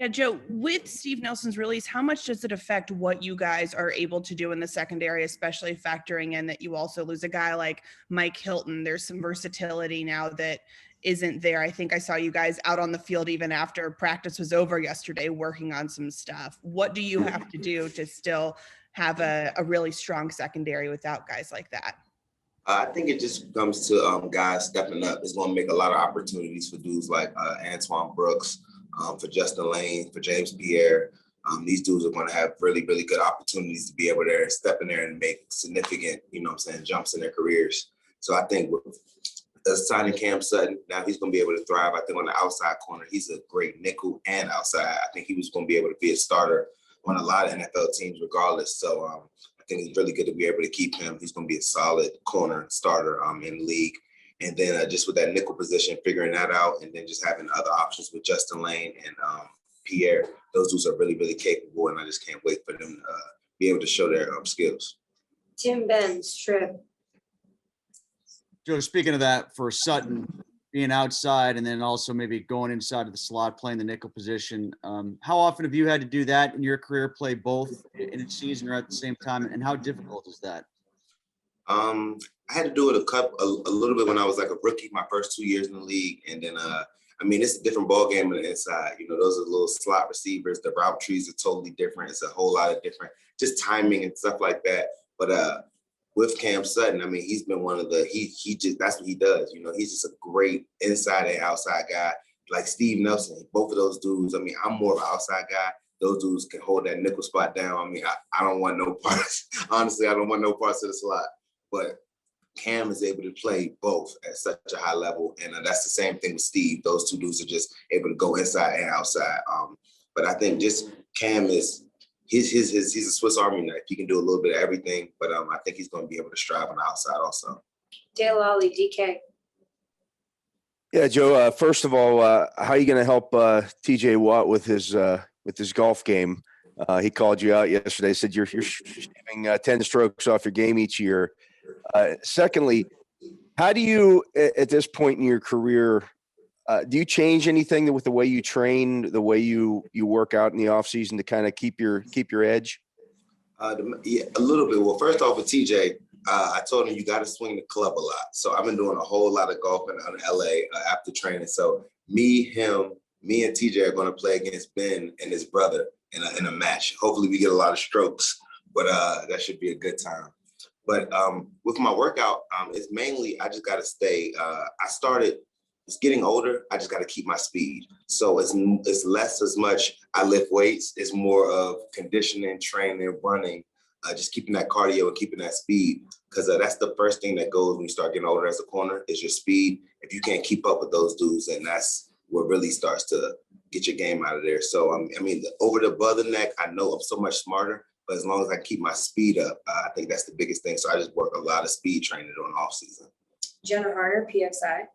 Yeah, Joe, with Steve Nelson's release, how much does it affect what you guys are able to do in the secondary, especially factoring in that you also lose a guy like Mike Hilton? There's some versatility now that isn't there. I think I saw you guys out on the field even after practice was over yesterday working on some stuff. What do you have to do to still have a really strong secondary without guys like that? I think it just comes to guys stepping up. It's going to make a lot of opportunities for dudes like Antoine Brooks, for Justin Lane, for James Pierre. These dudes are going to have really, really good opportunities to be able to step in there and make significant, jumps in their careers. So I think with signing Cam Sutton, now he's going to be able to thrive. I think on the outside corner, he's a great nickel and outside. I think he was going to be able to be a starter on a lot of NFL teams regardless. So I think it's really good to be able to keep him. He's going to be a solid corner starter in the league. And then just with that nickel position, figuring that out, and then just having other options with Justin Lane and Pierre, those dudes are really, really capable, and I just can't wait for them to be able to show their skills. Tim Benz, Trip. Joe, speaking of that, for Sutton being outside and then also maybe going inside of the slot, playing the nickel position, how often have you had to do that in your career, play both in a season or at the same time, and how difficult is that? I had to do it a little bit when I was like a rookie, my first 2 years in the league. And then, it's a different ball game on the inside. Those are little slot receivers. The route trees are totally different. It's a whole lot of different, just timing and stuff like that. But with Cam Sutton, he's been one of the, he just, that's what he does. He's just a great inside and outside guy. Like Steve Nelson, both of those dudes. I'm more of an outside guy. Those dudes can hold that nickel spot down. I don't want no parts. Honestly, I don't want no parts of the slot. But Cam is able to play both at such a high level, and that's the same thing with Steve. Those two dudes are just able to go inside and outside. But I think just Cam is he's a Swiss Army knife. He can do a little bit of everything, but I think he's going to be able to strive on the outside also. Dale Lally, DK. Yeah, Joe. First of all, how are you going to help TJ Watt with his golf game? He called you out yesterday. Said you're shaving 10 strokes off your game each year. Secondly, how do you, at this point in your career, do you change anything with the way you train, the way you work out in the off season to kind of keep your edge? Yeah, a little bit. Well, first off with TJ, I told him you got to swing the club a lot. So I've been doing a whole lot of golf in LA after training. So me and TJ are going to play against Ben and his brother in a match. Hopefully we get a lot of strokes, but that should be a good time. But with my workout, it's mainly I just got to stay. It's getting older. I just got to keep my speed. So it's less as much I lift weights. It's more of conditioning, training, running, just keeping that cardio and keeping that speed. Because that's the first thing that goes when you start getting older as a corner is your speed. If you can't keep up with those dudes, then that's what really starts to get your game out of there. So, over the above the neck, I know I'm so much smarter. But as long as I keep my speed up, I think that's the biggest thing. So I just work a lot of speed training on off season. Jenna Harder, PXI.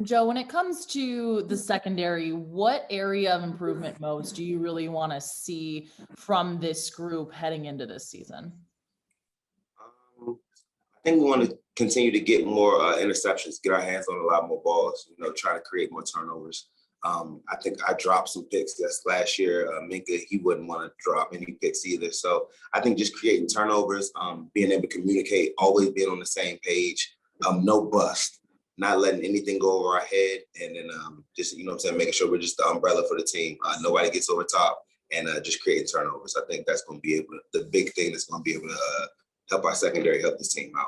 Joe, when it comes to the secondary, what area of improvement most do you really want to see from this group heading into this season? I think we want to continue to get more interceptions, get our hands on a lot more balls, try to create more turnovers. I think I dropped some picks last year. Minka, he wouldn't want to drop any picks either. So I think just creating turnovers, being able to communicate, always being on the same page, no bust, not letting anything go over our head. And then just, making sure we're just the umbrella for the team. Nobody gets over top and just creating turnovers. I think that's going to be the big thing that's going to be able to help our secondary, help this team out.